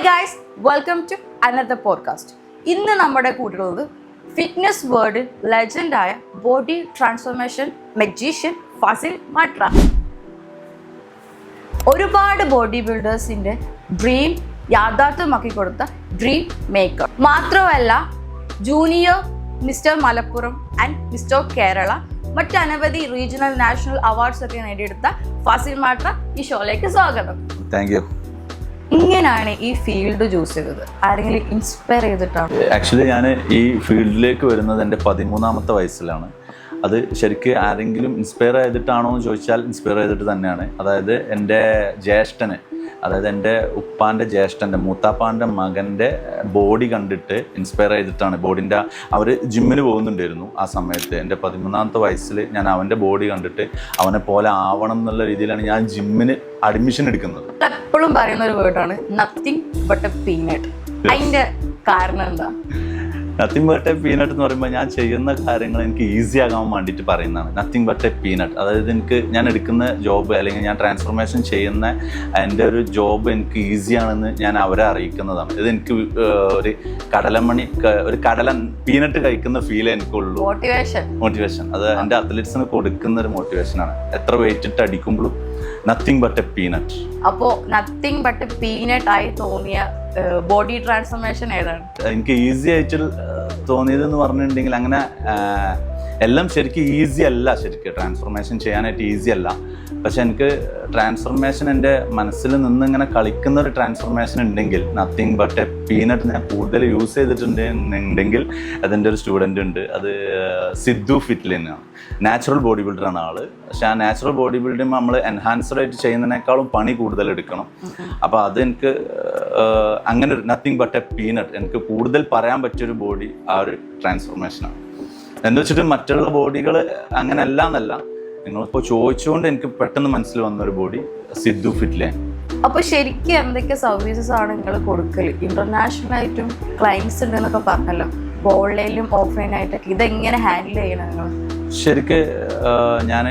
Guys, welcome to another podcast. ഇന്ന് നമ്മുടെ കൂടെയുള്ളത് ഫിറ്റ്നസ് വേൾഡിൽ ലെജൻഡായ body transformation magician Fazil Matra. ഒരുപാട് ബോഡി ബിൽഡേഴ്സിൻ്റെ ഡ്രീം യാഥാർത്ഥ്യമാക്കി കൊടുത്ത ഡ്രീം മേക്കർ. മാത്രമല്ല, junior mister Malappuram and mister Kerala മറ്റനവധി റീജിയണൽ നാഷണൽ അവാർഡ്സ് ഒക്കെ നേടിയെടുത്ത ഫസിൽ മാട്ര ഈ ഷോയിലേക്ക് സ്വാഗതം. Thank you. ഇങ്ങനെയാണ് ഈ ഫീൽഡ് ചൂസ് ചെയ്തത്? ആരെങ്കിലും ഇൻസ്പയർ ചെയ്തിട്ടാണ്? ആക്ച്വലി ഞാൻ ഈ ഫീൽഡിലേക്ക് വരുന്നത് എൻ്റെ 13ാമത്തെ വയസ്സിലാണ്. അത് ശരിക്കും ആരെങ്കിലും ഇൻസ്പയർ ചെയ്തിട്ടാണോ എന്ന് ചോദിച്ചാൽ ഇൻസ്പയർ ചെയ്തിട്ട് തന്നെയാണ്. അതായത് എൻ്റെ ജ്യേഷ്ഠന്, അതായത് എൻ്റെ ഉപ്പാൻ്റെ ജ്യേഷ്ഠൻ്റെ മൂത്താപ്പാൻ്റെ മകൻ്റെ ബോഡി കണ്ടിട്ട് ഇൻസ്പയർ ചെയ്തിട്ടാണ്. ബോഡിൻ്റെ അവർ ജിമ്മിന് പോകുന്നുണ്ടായിരുന്നു ആ സമയത്ത്. എൻ്റെ 13ാമത്തെ വയസ്സിൽ ഞാൻ അവൻ്റെ ബോഡി കണ്ടിട്ട് അവനെ പോലെ ആവണം എന്നുള്ള രീതിയിലാണ് ഞാൻ ജിമ്മിന് അഡ്മിഷൻ എടുക്കുന്നത്. എപ്പോഴും പറയുന്ന ഒരു വേർഡാണ് നത്തിങ് ബട്ട് എ പീനട്ട്. അതിൻ്റെ കാരണം എന്താ? നത്തിങ് ബട്ട് എ പീനട്ട് എന്ന് പറയുമ്പോൾ ഞാൻ ചെയ്യുന്ന കാര്യങ്ങൾ എനിക്ക് ഈസി ആകാൻ വേണ്ടിയിട്ട് പറയുന്നതാണ്. നത്തിങ് ബട്ട് എ പീനട്ട്, അതായത് ഞാൻ എടുക്കുന്ന ജോബ് അല്ലെങ്കിൽ ഞാൻ ട്രാൻസ്ഫോർമേഷൻ ചെയ്യുന്ന എൻ്റെ ഒരു ജോബ് എനിക്ക് ഈസിയാണെന്ന് ഞാൻ അവരെ അറിയിക്കുന്നതാണ്. ഇത് എനിക്ക് ഒരു കടലൻ പീനട്ട് കഴിക്കുന്ന ഫീൽ എനിക്കുള്ളൂ. മോട്ടിവേഷൻ അത് എൻ്റെ അത്ലറ്റ്സിന് കൊടുക്കുന്ന ഒരു മോട്ടിവേഷനാണ്. എത്ര വെയിറ്റ് ഇട്ട് അടിക്കുമ്പോഴും നത്തിങ് ബട്ട് എ പീനട്ട്. അപ്പോൾ നത്തിങ് ബട്ട് എ പീനട്ട് ആയി തോന്നിയ ബോഡി ട്രാൻസ്ഫോർമേഷൻ ഏതാണ്? എനിക്ക് ഈസി ആയിട്ട് തോന്നിയതെന്ന് പറഞ്ഞിട്ടുണ്ടെങ്കിൽ അങ്ങനെ എല്ലാം ശരിക്കും ഈസി അല്ല. ശരിക്കും ട്രാൻസ്ഫോർമേഷൻ ചെയ്യാനായിട്ട് ഈസി അല്ല. പക്ഷെ എനിക്ക് ട്രാൻസ്ഫോർമേഷൻ എൻ്റെ മനസ്സിൽ നിന്നിങ്ങനെ കളിക്കുന്ന ഒരു ട്രാൻസ്ഫോർമേഷൻ ഉണ്ടെങ്കിൽ നത്തിങ് ബട്ട് എ പീനട്ട് ഞാൻ കൂടുതൽ യൂസ് ചെയ്തിട്ടുണ്ടെങ്കിൽ അതിൻ്റെ ഒരു സ്റ്റുഡൻ്റ് ഉണ്ട്. അത് സിദ്ധു ഫിറ്റ്ലിനാണ്. നാച്ചുറൽ ബോഡി ബിൽഡറാണ് ആള്. പക്ഷെ ആ നാച്ചുറൽ ബോഡി ബിൽഡിങ് നമ്മൾ എൻഹാൻസ്ഡ് ആയിട്ട് ചെയ്യുന്നതിനേക്കാളും പണി കൂടുതൽ എടുക്കണം. അപ്പോൾ അത് എനിക്ക് അങ്ങനെ ഒരു നത്തിങ് ബട്ട് എ പീനട്ട് എനിക്ക് കൂടുതൽ പറയാൻ പറ്റിയൊരു ബോഡി ആ ഒരു ട്രാൻസ്ഫോർമേഷനാണ്. എന്ന് വെച്ചിട്ട് മറ്റുള്ള ബോഡികൾ അങ്ങനെ അല്ല എന്നല്ല, നിങ്ങളിപ്പോൾ ചോദിച്ചുകൊണ്ട് എനിക്ക് പെട്ടെന്ന് മനസ്സിൽ വന്നൊരു ബോഡി സിദ്ധു ഫിറ്റ്ലൈൻ. അപ്പോൾ ശരിക്കും എന്തൊക്കെ സർവീസസ് ആണ് നിങ്ങൾ കൊടുക്കൽ? ഇന്റർനാഷണൽ ആയിട്ടും ക്ലയൻസ് ഉണ്ടെന്നൊക്കെ പറഞ്ഞല്ലോ, ഓൺലൈനിലും ഓഫ്ലൈനായിട്ടൊക്കെ ഇതെങ്ങനെ ഹാൻഡിൽ ചെയ്യണം നിങ്ങൾ? ശരിക്ക് ഞാൻ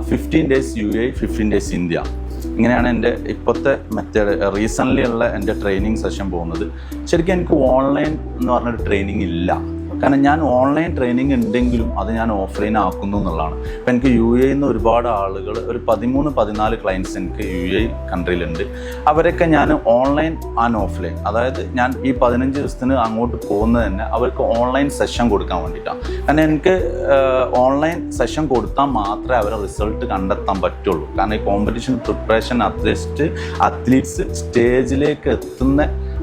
15 days UAE, 15 days ഇന്ത്യ, ഇങ്ങനെയാണ് എൻ്റെ ഇപ്പോഴത്തെ മെത്തേഡ്. റീസെൻ്റ്ലി ഉള്ള എൻ്റെ ട്രെയിനിങ് സെഷൻ പോകുന്നത്. ശരിക്കും എനിക്ക് ഓൺലൈൻ എന്ന് പറഞ്ഞൊരു ട്രെയിനിങ് ഇല്ല. കാരണം ഞാൻ ഓൺലൈൻ ട്രെയിനിങ് ഉണ്ടെങ്കിലും അത് ഞാൻ ഓഫ്ലൈൻ ആക്കുന്നു എന്നുള്ളതാണ്. ഇപ്പം എനിക്ക് UAE നിന്ന് ഒരുപാട് ആളുകൾ, ഒരു 13-14 ക്ലയൻറ്റ്സ് എനിക്ക് UAE കൺട്രിയിലുണ്ട്. അവരൊക്കെ ഞാൻ ഓൺലൈൻ ആൻഡ് ഓഫ്ലൈൻ, അതായത് ഞാൻ ഈ 15 ദിവസത്തിന് അങ്ങോട്ട് പോകുന്നത് തന്നെ അവർക്ക് ഓൺലൈൻ സെഷൻ കൊടുക്കാൻ വേണ്ടിയിട്ടാണ്. കാരണം എനിക്ക് ഓൺലൈൻ സെഷൻ കൊടുത്താൽ മാത്രമേ അവരെ റിസൾട്ട് കണ്ടെത്താൻ പറ്റുള്ളൂ. കാരണം ഈ കോമ്പറ്റീഷൻ പ്രിപ്പറേഷൻ അത്ലീറ്റ്സ് സ്റ്റേജിലേക്ക് എത്തുന്ന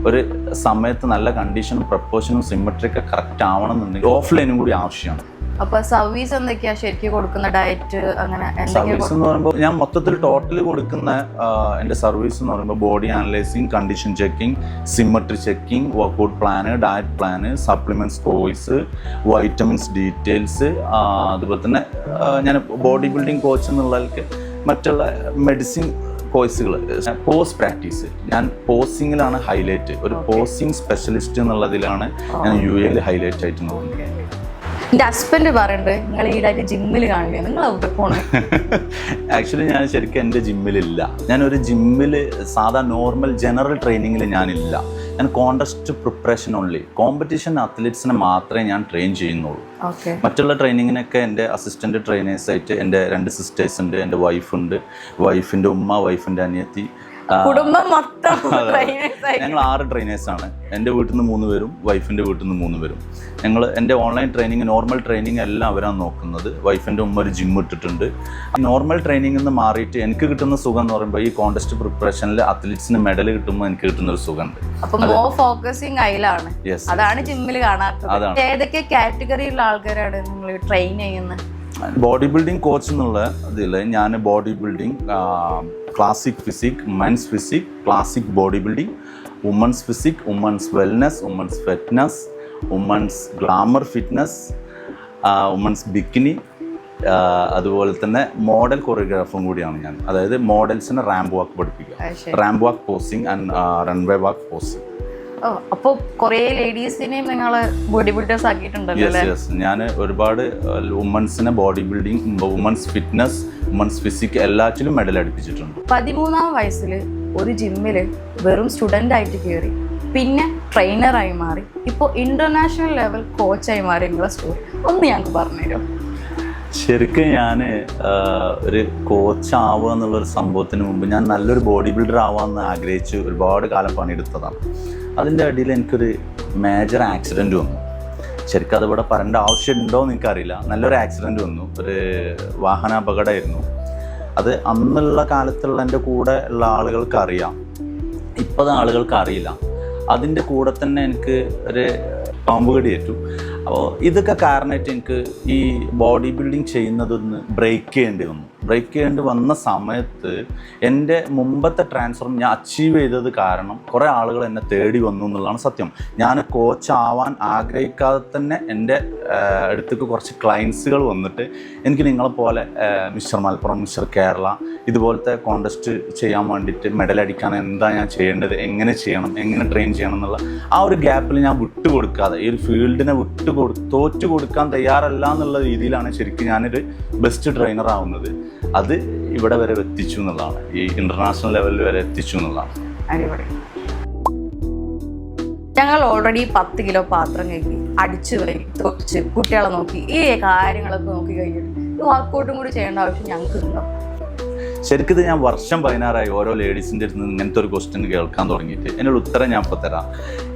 ഒരു സമയത്ത് നല്ല കണ്ടീഷനും പ്രപ്പോർഷനും സിമെട്രിയൊക്കെ കറക്റ്റ് ആവണമെന്നുണ്ടെങ്കിൽ ഓഫ്ലൈനും കൂടി ആവശ്യമാണ്. അപ്പോൾ സർവീസ് എന്തൊക്കെയാ ശരിക്കും കൊടുക്കുന്ന? ഡയറ്റ് അങ്ങനെ സർവീസ് എന്ന് പറയുമ്പോൾ ഞാൻ മൊത്തത്തിൽ ടോട്ടൽ കൊടുക്കുന്ന എൻ്റെ സർവീസ് എന്ന് പറയുമ്പോൾ body analysing, condition checking, symmetry checking, workout plan, diet plan, supplements course, vitamins details, അതുപോലെ തന്നെ ഞാൻ ബോഡി ബിൽഡിംഗ് കോച്ച് എന്നുള്ളവർക്ക് മറ്റുള്ള മെഡിസിൻ കോഴ്സുകൾ, പോസ്റ്റ് പ്രാക്ടീസ്. ഞാൻ പോസിങ്ങിലാണ് ഹൈലൈറ്റ്. ഒരു പോസിങ് സ്പെഷ്യലിസ്റ്റ് എന്നുള്ളതിലാണ് ഞാൻ UAE ഹൈലൈറ്റ് ആയിട്ട് നോക്കുന്നത്. എൻ്റെ ഹസ്ബൻഡ് പറയുന്നുണ്ട് നിങ്ങൾ ഈടായിട്ട് ജിമ്മിൽ കാണില്ല, നിങ്ങൾ അവിടെ പോകണം. ആക്ച്വലി ഞാൻ ശരിക്കും എൻ്റെ ജിമ്മിലില്ല. ഞാനൊരു ജിമ്മിൽ സാധാ നോർമൽ ജനറൽ ട്രെയിനിങ്ങിൽ ഞാനില്ല. ഞാൻ കോണ്ടസ്റ്റ് പ്രിപ്പറേഷൻ ഓൺലി. കോമ്പറ്റീഷൻ അത്ലറ്റ്സിനെ മാത്രമേ ഞാൻ ട്രെയിൻ ചെയ്യുന്നുള്ളൂ. മറ്റുള്ള ട്രെയിനിങ്ങിനൊക്കെ എൻ്റെ അസിസ്റ്റൻറ്റ് ട്രെയിനേഴ്സായിട്ട് എൻ്റെ 2 സിസ്റ്റേഴ്സ് ഉണ്ട്, എൻ്റെ വൈഫുണ്ട്, വൈഫിൻ്റെ ഉമ്മ, വൈഫിൻ്റെ അനിയത്തി, കുടുംബം മൊത്തം. ഞങ്ങൾ 6 ട്രെയിനേഴ്സാണ്. എൻ്റെ വീട്ടിൽ നിന്ന് 3 പേരും വൈഫിൻ്റെ വീട്ടിൽ നിന്ന് 3 പേരും. എൻ്റെ ഓൺലൈൻ ട്രെയിനിങ്, നോർമൽ ട്രെയിനിങ് എല്ലാം അവരാണ് നോക്കുന്നത്. വൈഫിൻ്റെ ഉമ്മ ഒരു ജിം ഇട്ടിട്ടുണ്ട്. നോർമൽ ട്രെയിനിങ്ങിൽ നിന്ന് മാറിയിട്ട് എനിക്ക് കിട്ടുന്ന സുഖം എന്ന് പറയുമ്പോൾ ഈ കോണ്ടസ്റ്റ് പ്രിപ്പറേഷനിൽ അത്ലറ്റ്സിന് മെഡൽ കിട്ടുമ്പോൾ എനിക്ക് കിട്ടുന്ന ഒരു സുഖമുണ്ട്. അതാണ് ജിമ്മിൽ കാണാത്തത്. ഏതൊക്കെ കാറ്റഗറിയിലുള്ള ആൾക്കാരാണ് നിങ്ങൾ ട്രെയിൻ ചെയ്യുന്നത്? ബോഡി ബിൽഡിംഗ് കോച്ച് എന്നുള്ള ഇതിൽ ഞാൻ body building, classic physique, men's physique, classic body building, women's physique, women's wellness, women's fitness, women's glamour fitness, women's bikini, അതുപോലെ തന്നെ മോഡൽ കൊറിയോഗ്രാഫറും കൂടിയാണ് ഞാൻ. അതായത് മോഡൽസിനെ റാമ്പ് വാക്ക് പഠിപ്പിക്കുക, ramp walk posing and runway walk posing. അപ്പോൾ കുറേ ലേഡീസിനെയും നിങ്ങൾ ബോഡി ബിൽഡേഴ്സ് ആക്കിയിട്ടുണ്ടല്ലോ? ഞാൻ ഒരുപാട് വുമൻസിനെ body building, women's fitness, women's physique എല്ലാറ്റിലും മെഡൽ അടുപ്പിച്ചിട്ടുണ്ട്. 13ാം വയസ്സിൽ ഒരു ജിമ്മിൽ വെറും സ്റ്റുഡൻ്റ് ആയിട്ട് കയറി, പിന്നെ ട്രെയിനറായി മാറി, ഇപ്പോൾ ഇൻ്റർനാഷണൽ ലെവൽ കോച്ചായി മാറി നിങ്ങളെ സ്റ്റോറി ഒന്ന് ഞങ്ങൾക്ക് പറഞ്ഞുതരും. ശരിക്കും ഞാൻ ഒരു കോച്ച് ആവുക എന്നുള്ളൊരു സംഭവത്തിന് മുമ്പ് ഞാൻ നല്ലൊരു ബോഡി ബിൽഡർ ആവാമെന്ന് ആഗ്രഹിച്ച് ഒരുപാട് കാലം പണിയെടുത്തതാണ്. അതിൻ്റെ ഇടയിൽ എനിക്കൊരു മേജർ ആക്സിഡൻറ്റ് വന്നു. ശരിക്കും അതിവിടെ പറയേണ്ട ആവശ്യമുണ്ടോ എന്ന് എനിക്കറിയില്ല. നല്ലൊരു ആക്സിഡൻറ്റ് വന്നു, ഒരു വാഹനാപകടമായിരുന്നു. അത് അന്നുള്ള കാലത്തുള്ള എൻ്റെ കൂടെ ഉള്ള ആളുകൾക്ക് അറിയാം, ഇപ്പോഴത്തെ ആളുകൾക്ക് അറിയില്ല. അതിൻ്റെ കൂടെ തന്നെ എനിക്ക് ഒരു പാമ്പ് കടിയേറ്റു. അപ്പോൾ ഇതൊക്കെ കാരണമായിട്ട് എനിക്ക് ഈ ബോഡി ബിൽഡിങ് ചെയ്യുന്നതൊന്ന് ബ്രേക്ക് ചെയ്യേണ്ടി വന്ന സമയത്ത് എൻ്റെ മുമ്പത്തെ ട്രാൻസ്ഫോർം ഞാൻ അച്ചീവ് ചെയ്തത് കാരണം കുറേ ആളുകൾ എന്നെ തേടി വന്നു എന്നുള്ളതാണ് സത്യം. ഞാൻ കോച്ച് ആവാൻ ആഗ്രഹിക്കാതെ തന്നെ എൻ്റെ അടുത്തേക്ക് കുറച്ച് ക്ലയൻസുകൾ വന്നിട്ട് എനിക്ക് നിങ്ങളെപ്പോലെ മിസ്റ്റർ മലപ്പുറം, മിസ്റ്റർ കേരള ഇതുപോലത്തെ കോൺടെസ്റ്റ് ചെയ്യാൻ വേണ്ടിയിട്ട് മെഡൽ അടിക്കാൻ എന്താ ഞാൻ ചെയ്യേണ്ടത്, എങ്ങനെ ചെയ്യണം, എങ്ങനെ ട്രെയിൻ ചെയ്യണം എന്നുള്ള ആ ഒരു ഗ്യാപ്പിൽ ഞാൻ വിട്ടുകൊടുക്കാതെ, ഈ ഒരു ഫീൽഡിനെ തോറ്റു കൊടുക്കാൻ തയ്യാറല്ല എന്നുള്ള രീതിയിലാണ് ശരിക്കും ഞാനൊരു ബെസ്റ്റ് ട്രെയിനർ ആവുന്നത്. അത് ഇവിടെ വരെ എത്തിച്ചു എന്നുള്ളതാണ്, ഈ ഇന്റർനാഷണൽ ലെവലിൽ വരെ എത്തിച്ചു എന്നുള്ളതാണ്. ഞങ്ങൾ ഓൾറെഡി 10 കിലോ പാത്രം കഴുകി, അടിച്ചു വരി, തൊച്ച്, കുട്ടികളെ നോക്കി, ഈ കാര്യങ്ങളൊക്കെ നോക്കി കഴിഞ്ഞിട്ട് വർക്കൗട്ടും കൂടി ചെയ്യേണ്ട ആവശ്യം ഞങ്ങൾക്ക് ഉണ്ടോ? ശരിക്കും ഇത് ഞാൻ വർഷം 16 ഓരോ ലേഡീസിൻ്റെ അടുത്ത് നിന്ന് ഇങ്ങനത്തെ ഒരു ക്വസ്റ്റ്യൻ കേൾക്കാൻ തുടങ്ങിയിട്ട്. അതിനുള്ള ഉത്തരം ഞാൻ ഇപ്പോൾ തരാം.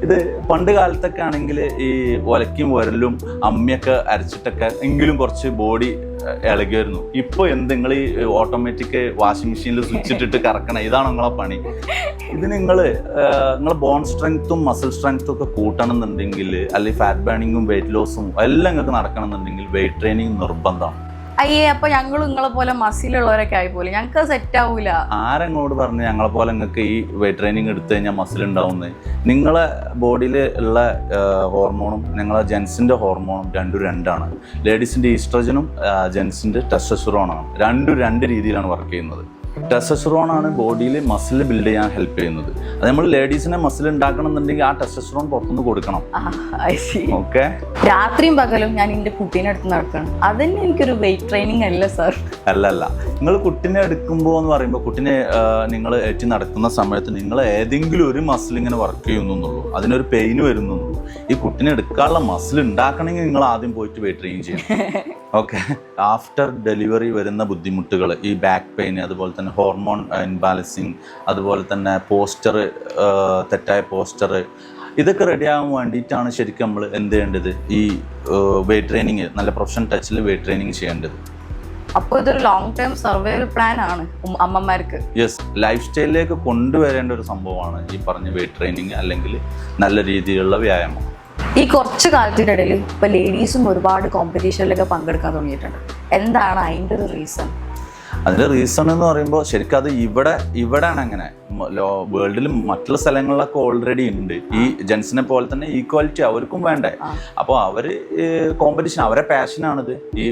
ഇത് പണ്ട് കാലത്തൊക്കെ ആണെങ്കിൽ ഈ ഒലക്കും ഉരലും അമ്മിയൊക്കെ അരച്ചിട്ടൊക്കെ എങ്കിലും കുറച്ച് ബോഡി ഇളകിയായിരുന്നു. ഇപ്പോൾ നിങ്ങൾ ഈ ഓട്ടോമാറ്റിക് വാഷിംഗ് മെഷീനിൽ സ്വിച്ച് ഇട്ടിട്ട് കറക്കണം, ഇതാണ് നിങ്ങളെ പണി. ഇത് നിങ്ങളെ ബോൺ സ്ട്രെങ്ത്തും മസിൽ സ്ട്രെങ്ത്തും ഒക്കെ കൂട്ടണം എന്നുണ്ടെങ്കിൽ, അല്ലെങ്കിൽ ഫാറ്റ് ബേണിങ്ങും വെയിറ്റ് ലോസും എല്ലാം നിങ്ങൾക്ക് നടക്കണം എന്നുണ്ടെങ്കിൽ വെയിറ്റ് ട്രെയിനിങ് നിർബന്ധമാണ്. അയ്യേ, അപ്പൊ ഞങ്ങൾ നിങ്ങളെ പോലെ മസിലുള്ളവരൊക്കെ ആയിപ്പോലെ ഞങ്ങൾക്ക് സെറ്റ് ആവൂല. ആരെങ്ങോട് പറഞ്ഞ് ഞങ്ങളെ പോലെ നിങ്ങൾക്ക് ഈ വെയിറ്റ് ട്രെയിനിങ് എടുത്തു കഴിഞ്ഞാൽ മസിൽ ഉണ്ടാവുന്നത്? നിങ്ങളെ ബോഡിയിൽ ഉള്ള ഹോർമോണും നിങ്ങളെ ജെൻസിൻ്റെ ഹോർമോണും രണ്ടാണ്. ലേഡീസിൻ്റെ ഈസ്ട്രജനും ജെൻസിൻ്റെ ടെസ്റ്റോസ്റ്ററോണാണ്. രണ്ട് രീതിയിലാണ് വർക്ക് ചെയ്യുന്നത്. ടെസ്റ്റോസ്റ്ററോൺ ആണ് ബോഡിയിൽ മസിൽ ബിൽഡ് ചെയ്യാൻ ഹെൽപ്പ് ചെയ്യുന്നത്. അത് നമ്മൾ ലേഡീസിനെ മസിൽ ഉണ്ടാക്കണം എന്നുണ്ടെങ്കിൽ ആ ടെസ്റ്റോസ്റ്ററോൺ പുറത്തുനിന്ന് കൊടുക്കണം. ഓക്കെ, രാത്രിയും പകലും ഞാൻ എൻ്റെ കുട്ടീനെ അടുത്ത് നടക്കണം. അതന്നെ എനിക്കൊരു വെയിറ്റ് ട്രെയിനിങ് അല്ല സാർ. അല്ല, നിങ്ങൾ കുട്ടീനെ എടുക്കുമ്പോൾ എന്ന് പറയുമ്പോൾ കുട്ടീനെ നിങ്ങൾ ഏറ്റി നടക്കുന്ന സമയത്ത് നിങ്ങൾ ഏതെങ്കിലും ഒരു മസിൽ ഇങ്ങനെ വർക്ക് ചെയ്യുന്നുള്ളൂ, അതിനൊരു പെയിന് വരുന്നുള്ളൂ. ഈ കുട്ടീനെ എടുക്കാനുള്ള മസിൽ ഉണ്ടാക്കണമെങ്കിൽ നിങ്ങൾ ആദ്യം പോയിട്ട് വെയിറ്റ് ട്രെയിൻ ചെയ്യണം. ഓക്കെ, ആഫ്റ്റർ ഡെലിവറി വരുന്ന ബുദ്ധിമുട്ടുകൾ, ഈ ബാക്ക് പെയിൻ, അതുപോലെ തന്നെ ഹോർമോൺ ഇൻബാലൻസിങ്, അതുപോലെ തന്നെ തെറ്റായ പോസ്റ്റർ, ഇതൊക്കെ റെഡിയാകാൻ വേണ്ടിയിട്ടാണ് ശരിക്കും നമ്മൾ എന്ത് ചെയ്യേണ്ടത്, ഈ വെയിറ്റ് ട്രെയിനിങ്, നല്ല പ്രൊഫഷണൽ ടച്ചിൽ വെയിറ്റ് ട്രെയിനിങ് ചെയ്യേണ്ടത്. അപ്പോൾ ഇതൊരു ലോങ് ടേം സർവൈവൽ പ്ലാൻ ആണ് അമ്മമാർക്ക്. യെസ്, ലൈഫ് സ്റ്റൈലിലേക്ക് കൊണ്ടുവരേണ്ട ഒരു സംഭവമാണ് ഈ പറഞ്ഞ വെയിറ്റ് ട്രെയിനിങ്, അല്ലെങ്കിൽ നല്ല രീതിയിലുള്ള വ്യായാമം. ഈ കുറച്ച് കാലത്തിൻ്റെ ഇടയിൽ ഇപ്പോൾ ലേഡീസും ഒരുപാട് കോമ്പറ്റീഷനിലൊക്കെ പങ്കെടുക്കാൻ തുടങ്ങിയിട്ടുണ്ട്. എന്താണ് അതിൻ്റെ ഒരു റീസൺ? അതിൻ്റെ റീസൺ എന്ന് പറയുമ്പോൾ ശരിക്കും അത് ഇവിടെയാണ് അങ്ങനെ. വേൾഡിൽ മറ്റുള്ള സ്ഥലങ്ങളിലൊക്കെ ഓൾറെഡി ഉണ്ട്. ഈ ജെൻസിനെ പോലെ തന്നെ ഈക്വാലിറ്റി അവർക്കും വേണ്ടേ. അപ്പോൾ അവർ കോമ്പറ്റീഷൻ, അവരെ പാഷനാണിത്. ഈ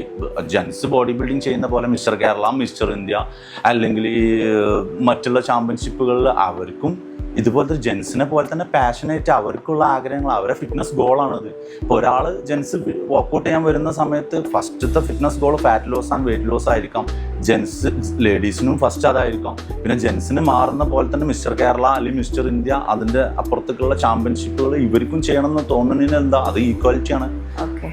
ജെൻസ് ബോഡി ബിൽഡിങ് ചെയ്യുന്ന പോലെ മിസ്റ്റർ കേരള, മിസ്റ്റർ ഇന്ത്യ, അല്ലെങ്കിൽ ഈ മറ്റുള്ള ചാമ്പ്യൻഷിപ്പുകളിൽ അവർക്കും ഇതുപോലത്തെ ജെൻസിനെ പോലെ തന്നെ പാഷനായിട്ട് അവർക്കുള്ള ആഗ്രഹങ്ങൾ, അവരെ ഫിറ്റ്നസ് ഗോളാണത്. ഇപ്പോൾ ഒരാൾ ജെൻസ് വർക്കൗട്ട് ചെയ്യാൻ വരുന്ന സമയത്ത് ഫസ്റ്റത്തെ fitness goal fat loss and weight loss ആയിരിക്കാം. ലേഡീസിനും ഫസ്റ്റ് അതായിരിക്കാം. പിന്നെ ജെൻസിന് മാറുന്ന പോലെ തന്നെ മിസ്റ്റർ കേരള അല്ലെങ്കിൽ മിസ്റ്റർ ഇന്ത്യ, അതിൻ്റെ അപ്പുറത്തേക്കുള്ള ചാമ്പ്യൻഷിപ്പുകൾ ഇവർക്കും ചെയ്യണമെന്ന് തോന്നുന്നതിന് എന്താ, അത് ഈക്വാലിറ്റിയാണ്. ഓക്കെ,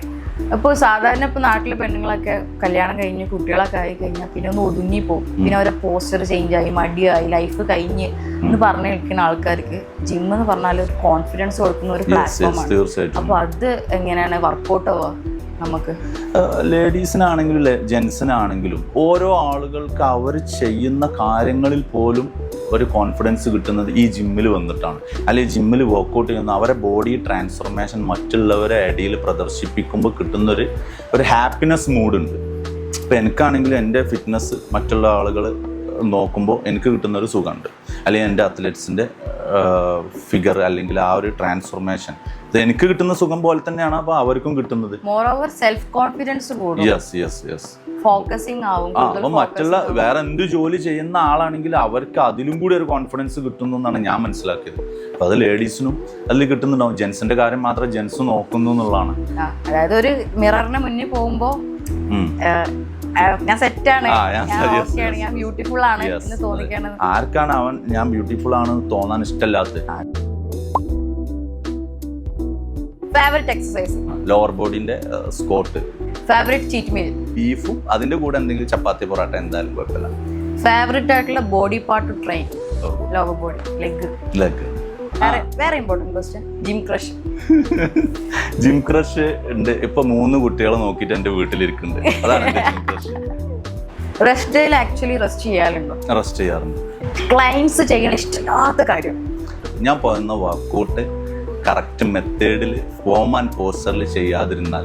അപ്പോൾ സാധാരണ ഇപ്പോൾ നാട്ടിലെ പെണ്ണുങ്ങളൊക്കെ കല്യാണം കഴിഞ്ഞ് കുട്ടികളൊക്കെ ആയി കഴിഞ്ഞാൽ പിന്നെ ഒന്ന് ഒതുങ്ങി പോകും. പിന്നെ അവരെ പോസ്റ്റർ ചേഞ്ചായി, മടിയായി, ലൈഫ് കഴിഞ്ഞ് എന്ന് പറഞ്ഞു നിൽക്കുന്ന ആൾക്കാർക്ക് ജിം എന്ന് പറഞ്ഞാൽ ഒരു കോൺഫിഡൻസ് കൊടുക്കുന്ന ഒരു പ്ലാറ്റ്ഫോമാണ്. അപ്പോൾ അത് എങ്ങനെയാണ് വർക്കൗട്ട് ആവുക നമുക്ക്? ലേഡീസിനാണെങ്കിലും ജെൻസിനാണെങ്കിലും ഓരോ ആളുകൾക്ക് അവർ ചെയ്യുന്ന കാര്യങ്ങളിൽ പോലും ഒരു കോൺഫിഡൻസ് കിട്ടുന്നത് ഈ ജിമ്മിൽ വന്നിട്ടാണ്. അല്ലെങ്കിൽ ജിമ്മിൽ വർക്കൗട്ട് ചെയ്യുന്ന അവരെ ബോഡി ട്രാൻസ്ഫോർമേഷൻ മറ്റുള്ളവരെ ഇടയിൽ പ്രദർശിപ്പിക്കുമ്പോൾ കിട്ടുന്നൊരു ഹാപ്പിനെസ് മൂഡുണ്ട്. ഇപ്പോൾ എനിക്കാണെങ്കിലും എൻ്റെ ഫിറ്റ്നസ് മറ്റുള്ള ആളുകൾ നോക്കുമ്പോൾ എനിക്ക് കിട്ടുന്നൊരു സുഖമുണ്ട്. അല്ലെങ്കിൽ എൻ്റെ അത്ലറ്റ്സിൻ്റെ ഫിഗർ അല്ലെങ്കിൽ ആ ഒരു ട്രാൻസ്ഫോർമേഷൻ ഇത് എനിക്ക് കിട്ടുന്ന സുഖം പോലെ തന്നെയാണ് അപ്പോൾ അവർക്കും കിട്ടുന്നത്. മോറോവർ സെൽഫ് കോൺഫിഡൻസ് കൂടും. യെസ് ഫോക്കസിങ് ആവും. അപ്പോൾ മറ്റുള്ള വേറെ എന്ത് ജോലി ചെയ്യുന്ന ആളാണെങ്കിൽ അവർക്ക് അതിലും കൂടി ഒരു കോൺഫിഡൻസ് കിട്ടുന്നു എന്നാണ് ഞാൻ മനസ്സിലാക്കിയത്. അപ്പോൾ അത് ലേഡീസിനും അതിൽ കിട്ടുന്നുണ്ടാവും. ജെൻസിന്റെ കാര്യം മാത്രം ജെൻസ് നോക്കുന്നു എന്നുള്ളതാണ്. അതായത് ഒരു മിററിന് മുന്നിൽ പോകുമ്പോൾ ഞാൻ സെറ്റാണ്, ആ, ഞാൻ yes, ഓക്കെയാണ്, yes. ഞാൻ ബ്യൂട്ടിഫുൾ ആണ് Yes. എന്ന് തോന്നിക്കാണ്. ആർക്കാണ് അവൻ ഞാൻ ബ്യൂട്ടിഫുൾ ആണെന്ന് തോന്നാൻ ഇഷ്ടമല്ലാത്തത്? Favourite exercise? ലോവർ ബോഡിന്റെ സ്കോട്ട്. Favourite cheat meal? ബീഫും അതിന്റെ കൂടെ എന്തെങ്കിലും ചപ്പാത്തി പൊറാട്ട എന്തായാലും കുഴപ്പമില്ല. ഫേവറേറ്റ് ആയിട്ടുള്ള body part to train? Lower body, leg. Leg. വേറെ important question, gym crush? Gym crush ഉണ്ട്. ഇപ്പൊ 3 കുട്ടികളെ നോക്കിയിട്ട് എന്റെ വീട്ടിലിരിക്കുന്നുണ്ട്. അതാണ് എന്റെ ജിം ക്രഷ്. റെസ്റ്റ് ഡേയിൽ ആക്ച്വലി റെസ്റ്റ് ചെയ്യാറുണ്ടോ? റെസ്റ്റ് ചെയ്യാറുണ്ട്. ക്ലയൻസ് ചെയ്യണ ഇഷ്ടമില്ലാത്ത കാര്യം? ഞാൻ പറയുന്ന വർക്കൗട്ട് കറക്റ്റ് മെത്തേഡിൽ ഫോം ആൻഡ് പോസ്റ്ററിൽ ചെയ്യാതിരുന്നാൽ.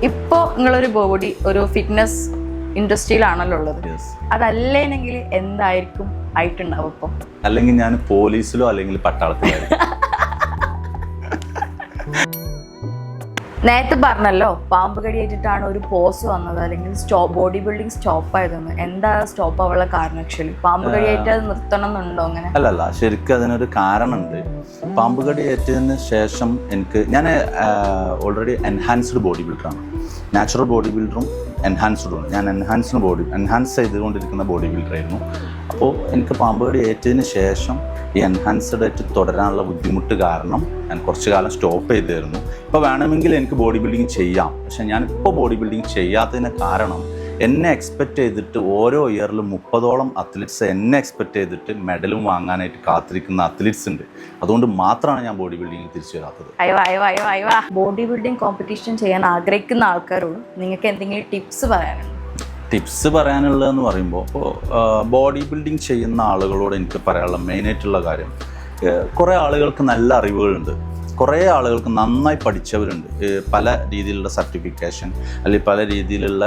ഇപ്പോൾ നിങ്ങളൊരു ബോഡി ഒരു ഫിറ്റ്നസ് ഇൻഡസ്ട്രിയിലാണല്ലോ ഉള്ളത്, Yes. അതല്ലേനെങ്കിൽ എന്തായിരിക്കും ആയിട്ടുണ്ടാവും ഇപ്പോൾ? അല്ലെങ്കിൽ ഞാൻ പോലീസിലോ അല്ലെങ്കിൽ പട്ടാളത്തിലായിരിക്കും. നേരത്തെ പറഞ്ഞല്ലോ പാമ്പ് കടിയേറ്റിട്ടാണ് ഒരു പോസ് വന്നത് അല്ലെങ്കിൽ ബോഡി ബിൽഡിംഗ് സ്റ്റോപ്പ് ആയതെന്ന്. എന്താ സ്റ്റോപ്പ് ആവാനുള്ള കാരണം? ആക്ച്വലി പാമ്പ് കടിയേറ്റ് അത് നിർത്തണം എന്നുണ്ടോ അങ്ങനെ? അല്ലല്ല, ശരിക്കും അതിനൊരു കാരണമുണ്ട്. പാമ്പ് കടി ഏറ്റതിന് ശേഷം ഞാൻ ഓൾറെഡി എൻഹാൻസ്ഡ് ബോഡി ബിൽഡറാണ്. നാച്ചുറൽ ബോഡി ബിൽഡറും എൻഹാൻസ്ഡും. ഞാൻ എൻഹാൻസ് ചെയ്തുകൊണ്ടിരിക്കുന്ന ബോഡി ബിൽഡറായിരുന്നു. അപ്പോൾ എനിക്ക് പാമ്പ് കടി ഏറ്റതിന് ശേഷം ഈ എൻഹാൻസ്ഡ് ആയിട്ട് തുടരാനുള്ള ബുദ്ധിമുട്ട് കാരണം ഞാൻ കുറച്ച് കാലം സ്റ്റോപ്പ് ചെയ്തിരുന്നു. ഇപ്പോൾ വേണമെങ്കിൽ എനിക്ക് ബോഡി ബിൽഡിങ് ചെയ്യാം, പക്ഷെ ഞാനിപ്പോൾ ബോഡി ബിൽഡിങ് ചെയ്യാത്തതിന് കാരണം എന്നെ എക്സ്പെക്റ്റ് ചെയ്തിട്ട് ഓരോ ഇയറിലും 30ഓളം അത്ലറ്റ്സ് എന്നെ എക്സ്പെക്റ്റ് ചെയ്തിട്ട് മെഡലും വാങ്ങാനായിട്ട് കാത്തിരിക്കുന്ന അത്ലറ്റ്സ് ഉണ്ട്. അതുകൊണ്ട് മാത്രമാണ് ഞാൻ ബോഡി ബിൽഡിങ്ങിൽ തിരിച്ചു വരാത്തത്. ബോഡി ബിൽഡിംഗ് കോമ്പറ്റീഷൻ ചെയ്യാൻ ആഗ്രഹിക്കുന്ന ആൾക്കാരോട് നിങ്ങൾക്ക് എന്തെങ്കിലും ടിപ്സ് പറയാനുണ്ടോ? ടിപ്സ് പറയാനുള്ളതെന്ന് പറയുമ്പോൾ ഇപ്പോൾ ബോഡി ബിൽഡിംഗ് ചെയ്യുന്ന ആളുകളോട് എനിക്ക് പറയാനുള്ള മെയിനായിട്ടുള്ള കാര്യം, കുറേ ആളുകൾക്ക് നല്ല അറിവുകളുണ്ട്, കുറേ ആളുകൾക്ക് നന്നായി പഠിച്ചവരുണ്ട്, പല രീതിയിലുള്ള സർട്ടിഫിക്കേഷൻ അല്ലെങ്കിൽ പല രീതിയിലുള്ള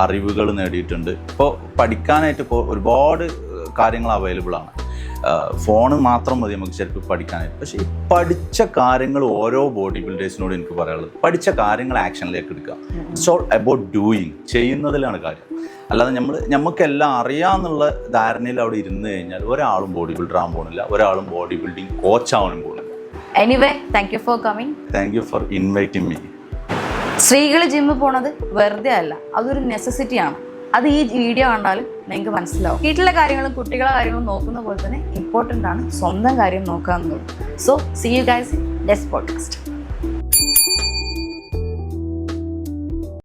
അറിവുകൾ നേടിയിട്ടുണ്ട്. ഇപ്പോൾ പഠിക്കാനായിട്ട് ഒരുപാട് കാര്യങ്ങൾ അവൈലബിൾ ആണ്. ഫോണ് മാത്രം മതി നമുക്ക് ശരിക്കും പഠിക്കാനായിട്ട്. പക്ഷേ ഈ പഠിച്ച കാര്യങ്ങൾ ഓരോ ബോഡി ബിൽഡേഴ്സിനോട് എനിക്ക് പറയാനുള്ളത്, പഠിച്ച കാര്യങ്ങൾ ആക്ഷനിലേക്ക് എടുക്കുക. ഇറ്റ്സ് ഓൾ അബൌട്ട് ഡൂയിങ്, ചെയ്യുന്നതിലാണ് കാര്യം. അല്ലാതെ നമുക്കെല്ലാം അറിയാമെന്നുള്ള ധാരണയിൽ അവിടെ ഇരുന്ന് കഴിഞ്ഞാൽ ഒരാളും ബോഡി ബിൽഡർ ആകാൻ പോകുന്നില്ല, ഒരാളും ബോഡി ബിൽഡിംഗ് കോച്ച് ആവാനും പോകുന്നില്ല. Anyway, thank you for coming. Thank you for inviting me. സ്ത്രീകൾ ജിമ്മിൽ പോണത് വെറുതെ അല്ല, അതൊരു നെസസിറ്റിയാണ്. അത് ഈ വീഡിയോ കണ്ടാലും നിങ്ങൾക്ക് മനസ്സിലാവും. വീട്ടിലെ കാര്യങ്ങളും കുട്ടികളെ കാര്യങ്ങളും നോക്കുന്ന പോലെ തന്നെ ഇമ്പോർട്ടൻ്റ് ആണ് സ്വന്തം കാര്യം നോക്കുക എന്നുള്ളത്. So see you guys in next podcast.